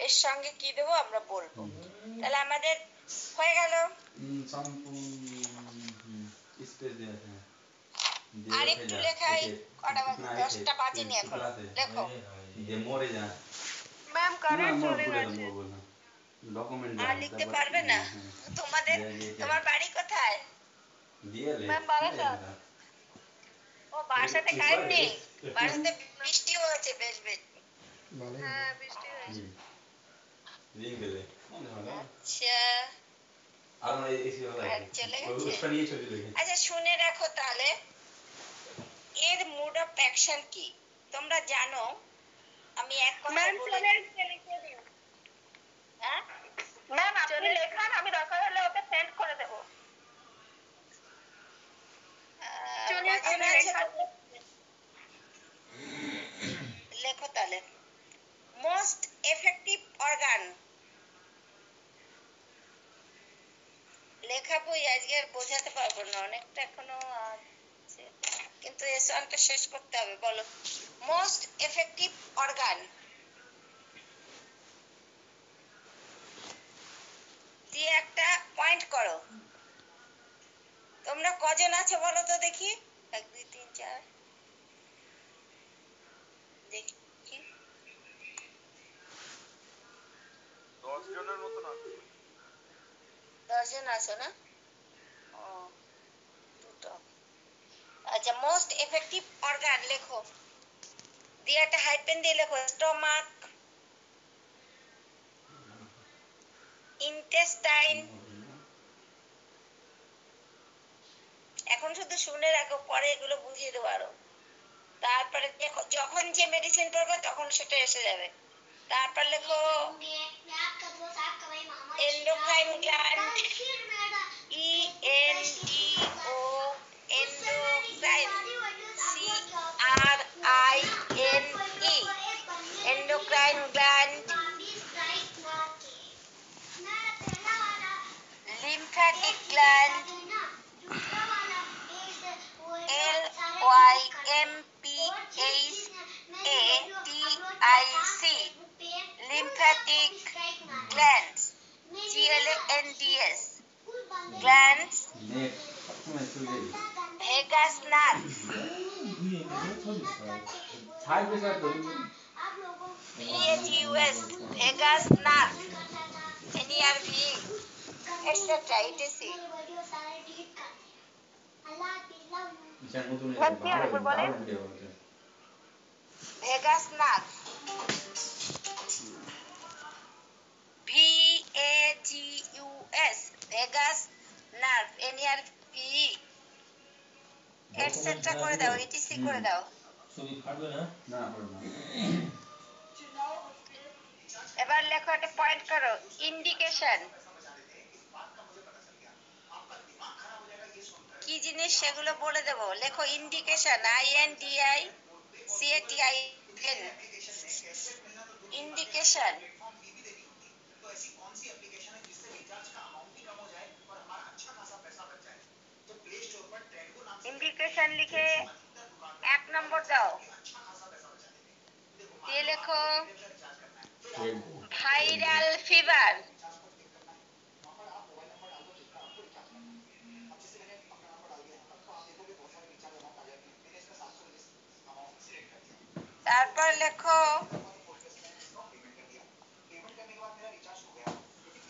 এর সঙ্গে কি দেবো আমরা বলবো। তাহলে আমাদের হয়ে গেল। আর একটু লেখাই, কটা বাজে? 10টা বাজেনি এখন, লেখো। ম্যাম কারেন্ট চলে গেছে। ডকুমেন্ট আর লিখতে পারবে না তোমাদের তোমার বাড়ি কোথায়? দিয়ে লে ম্যাম বারাসাত। ও বাসাতে কারেন্ট নেই? বাসাতে বৃষ্টি হয়েছে বেশ বেশ। ভালোই হ্যাঁ বৃষ্টি হয়েছে। লিখ দিলে আচ্ছা আর মানে এসি ভালো কারেন্ট চলে গেছে। ওটা নিয়ে চলে গেছে আচ্ছা শুনে রাখো তাহলে এর মুড অফ অ্যাকশন কি তোমরা জানো? আমি এক কথা ম্যাম বলে চলে এসেছে, লিখে দিন। হ্যাঁ ম্যাম আপনি লেখান, আমি দরকার হলে ওকে সেন্ড করে দেব। চলে এসেছে, কজন আছে লেখা। লেখো তাহলে মোস্ট এফেক্টিভ অর্গান। লেখা বই আজকে আর বোঝাতে পারবো না, অনেকটা এখনো আছে কিন্তু এই সনটা শেষ করতে হবে। বলো মোস্ট এফেক্টিভ অর্গান দিয়ে একটা পয়েন্ট করো। তোমরা কজন আছো বলো তো দেখি? 1 2 3 4 দেখি 10 জনের মতন আছে। 10 জন আছো না? ও দুটো। আচ্ছা মোস্ট এফেক্টিভ অর্গান লেখো দিয়ে একটা হাইপেন দিয়ে লেখো স্টমাক, ইন্টেস্টাইন। এখন শুধু শুনে রাখো, পরে এগুলো বুঝিয়ে দেবো আরো। তারপরে দেখো যখন যে মেডিসিন পড়বে তখন সেটা এসে যাবে। তারপর লেখো endocrine gland, ENDO endocrine, CRINE endocrine gland, lymphatic gland, LYMPHATIC lymphatic glands, GLANDS glands, net সবসময় চলে vagus nerve, ছাই বেশি তো VAGUS vagus nerve, NERV etc. etc. এটা নতুন ম্যাম কি ভালো আরেকবার বলেন? দারুণ ভিডিও হচ্ছে vagus nerve, VAGUS vagus nerve, NERV etc. করে দাও, etc. করে দাও। না হবে না এবার লেখো একটা পয়েন্ট করো ইন্ডিকেশন কি জিনিস সেগুলো বলে দেবো। লেখো ইন্ডিকেশন INDICATION ইন্ডিকেশন। ইন্ডিকেশন লিখে 1 নম্বর দাও, দিয়ে লেখো ভাইরাল ফিভার। তারপর লেখো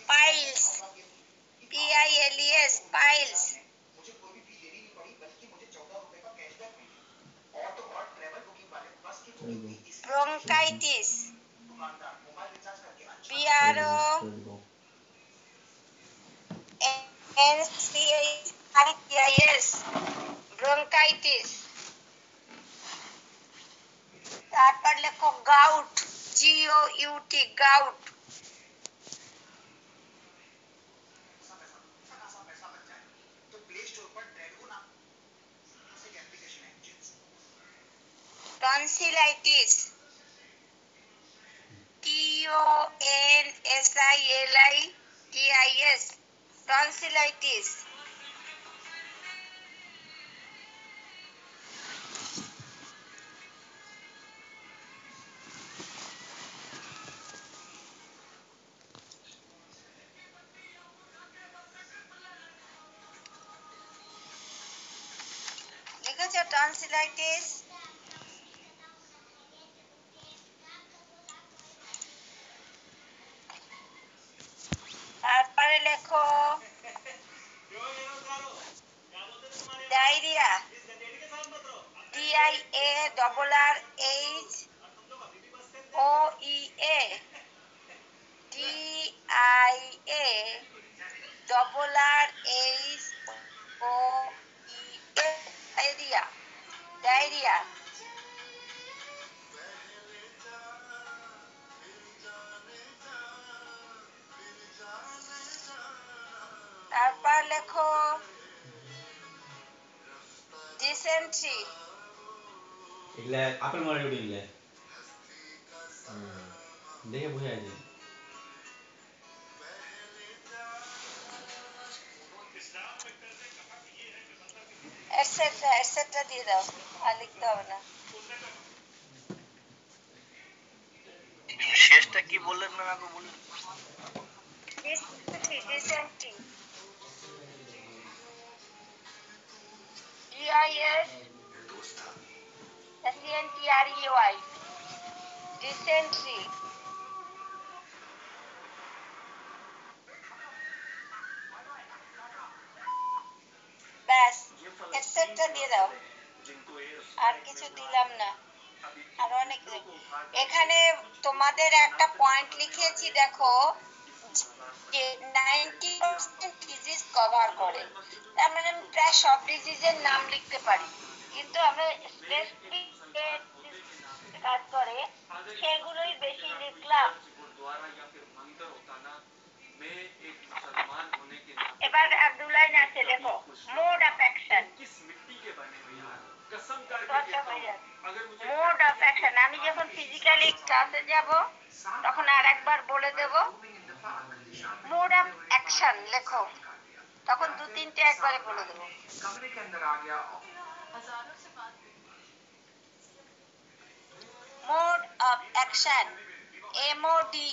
piles, PILES piles, bronchitis, BRONCHITIS bronchitis. তারপর লেখো gout, GOUT gout. Tonsillitis, TONSILITIS tonsillitis. লিখেছো টনসিলাইটিস? লেখো diarrhoea, DIARRHOEA, DIARRHOEA, diarrhoea, diarrhoea. তারপর লেখো ডিসেন্ট্রি, এগুলা আপেল মারে উঠে এগুলা দেখে বুঝে আছে এটসেট্রা এটসেট্রা দিয়ে দাও, আর লিখতে হবে না। শেষটা কি বললেন ম্যাম আগে বলুন। Dysentery, dysentery, DISSENTREY, dysentery. ব্যাস, এটসেট্রা দিয়ে দাও, আর কিছু দিলাম না। আরো অনেক এখানে তোমাদের একটা পয়েন্ট লিখেছি দেখো, যে 90% ডিজিজ কভার করে। তার মানে আমি প্রায় সব ডিজিজের নাম লিখতে পারি, কিন্তু আমি স্পেসিফিক কাজ করে সেগুলোই বেশি লিখলাম। এবার আর দু লাইন আছে, দেখো mode of action. Mode of action আমি যখন ফিজিক্যালি ক্লাসে যাব তখন আর একবার বলে দেব মোড অফ অ্যাকশন লেখো, তখন দু তিনটে একবারে বলে দেবো। Mode of action, MODE,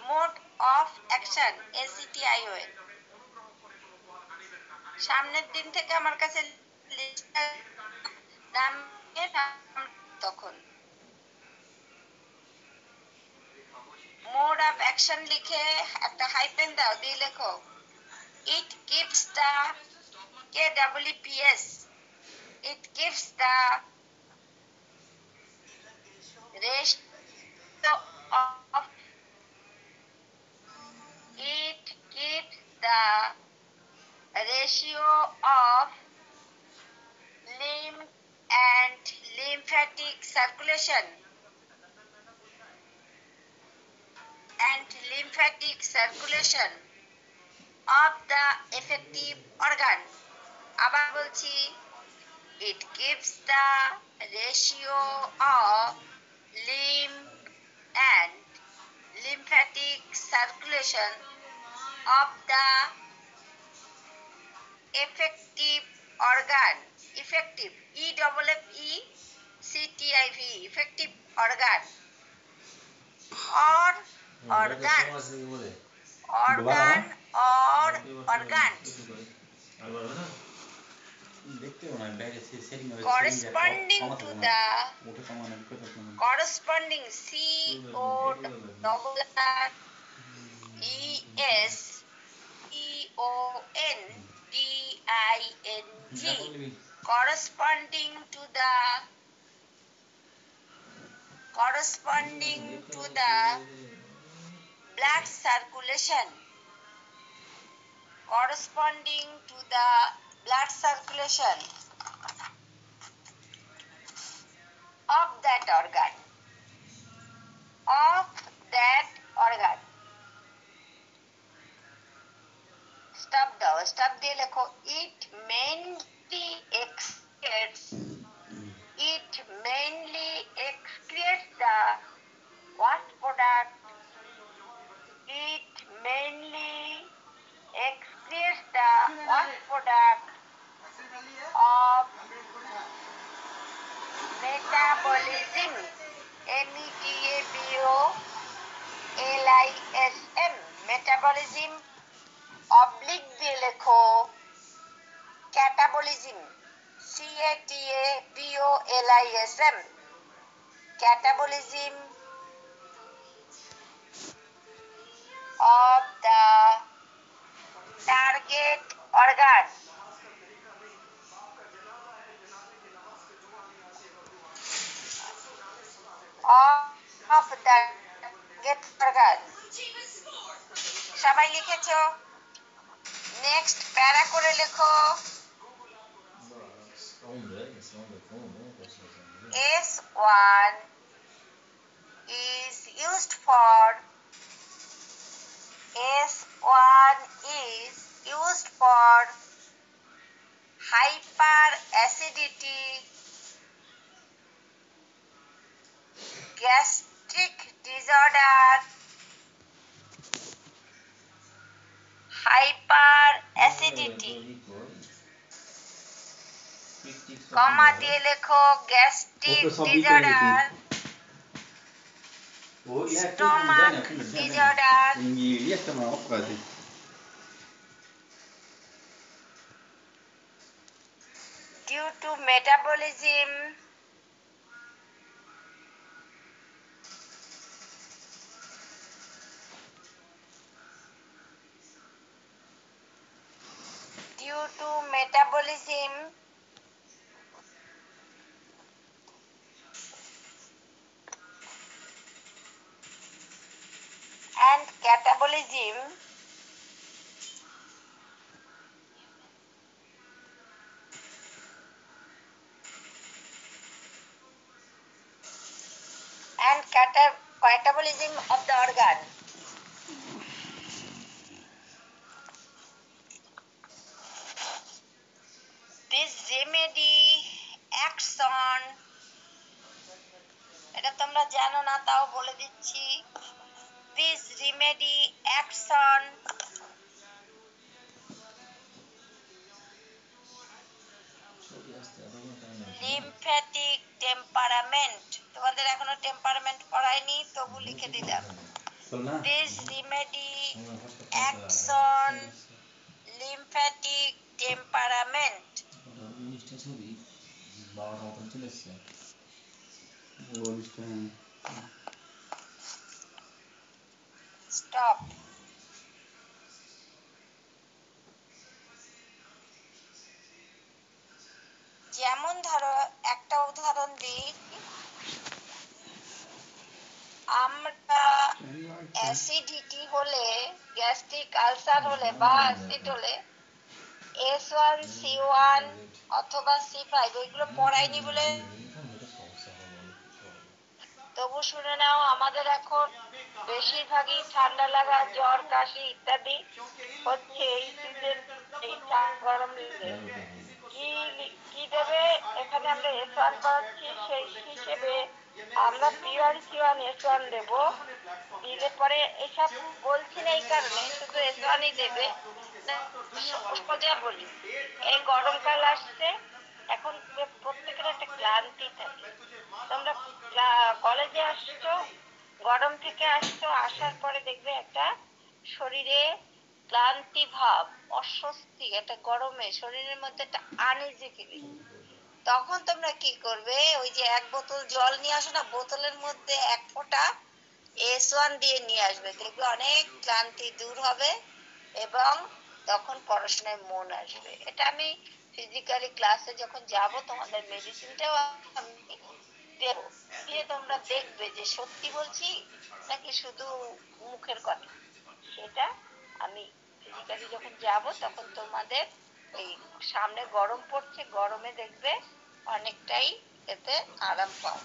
mode of action, ACTIO। সামনের দিন থেকে আমার কাছে নাম তখন মোড অফ অ্যাকশন লিখে একটা হাইফেন দাও, দিয়ে লেখো it gives the KWPS, it gives the ratio of, it gives the ratio of lymph and lymphatic circulation of the effective organ. আবার বলছি, it gives the ratio of lymph and lymphatic circulation of the effective organ. Effective, EFFECTIV, effective organ or organs, organ or organs corresponding to the corresponding CORRESPONDING, corresponding to the blood circulation, corresponding to the blood circulation of that organ, of that organ. Stop দাও, stop দিয়ে লেখো it mainly excretes the waste product, it mainly excretes the waste product of metabolism, METABOLISM, metabolism oblique দিয়ে লেখো catabolism, CATABOLISM, catabolism of the সবাই লিখেছো? নেক্সট প্যারা করে লেখো। S1 is used for S1 is used for hyperacidity, gastric disorder, hyperacidity, কমা দিয়ে লেখো gastric disorder, stomach disorder, due to metabolism, due to metabolism and catabolism, and catabolism of the organ. This remedy acts on, এটা তোমরা জানো না তাও বলে দিচ্ছি, this remedy acts on lymphatic temperament. তোমাদের এখনো টেম্পারামেন্ট পড়ায়নি, তবু লিখে দিলাম। This remedy acts on lymphatic temperament. Stop. যেমন ধরো একটা উদাহরণ দিই, আমরা অ্যাসিডিটি হলে, গ্যাস্ট্রিক আলসার হলে বা অ্যাসিড হলে S1 C1 অথবা C5 এগুলো পড়াইনি বলে তবু শুনে নাও, আমাদের এখন বেশিরভাগই ঠান্ডা লাগা, জ্বর, কাশি ইত্যাদি হচ্ছে এই সিজন, এই গরম কি দেবে এখানে আমরা S1 পাচ্ছি, সেই হিসেবে আমরা P1C1 S1 দেব। দিলে পরে এসব বলছি না এই কারণে, শুধু S1ই দেবে। সোজা বলি, এই গরমকাল আসছে, এখন প্রত্যেকের একটা ক্লান্তি থাকে। তোমরা কলেজে আসছো, গরম থেকে আসছো, আসার পরে দেখবে একটা শরীরে ক্লান্তি ভাব, অস্বস্তি, একটা গরমে শরীরের মধ্যে একটা আনইজি ফিলিং। তখন তোমরা কি করবে, ওই যে এক বোতল জল নিয়ে আসো না, বোতলের মধ্যে এক ফোঁটা S1 দিয়ে নিয়ে আসবে, দেখবে অনেক ক্লান্তি দূর হবে এবং তখন পড়াশোনায় মন আসবে। এটা আমি ফিজিক্যালি ক্লাসে যখন যাব তোমাদের মেডিসিনটাও আমি দেব, দিয়ে তোমরা দেখবে যে সত্যি বলছি নাকি শুধু মুখের কথা। সেটা আমি ফিজিক্যালি যখন যাব তখন তোমাদের এই সামনে গরম পড়ছে, গরমে দেখবে অনেকটাই এতে আরাম পাও।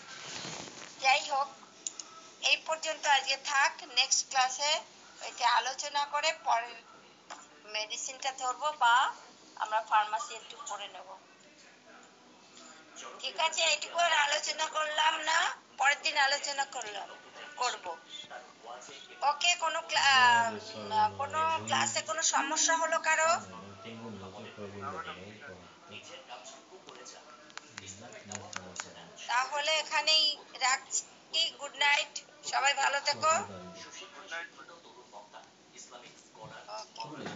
যাই হোক, এই পর্যন্ত আজকে থাক। নেক্সট ক্লাসে এটা আলোচনা করে পরের মেডিসিনটা ধরবো বা আমরা ফার্মাসি একটু পড়ে নেব। ঠিক আছে, এইটুকু আর আলোচনা করলাম না, পরের দিন আলোচনা করব। ওকে, কোনো ক্লাসে কোনো সমস্যা হলো কারো? তাহলে এখানেই রাখছি। গুড নাইট, সবাই ভালো থেকো। Good night. Okay.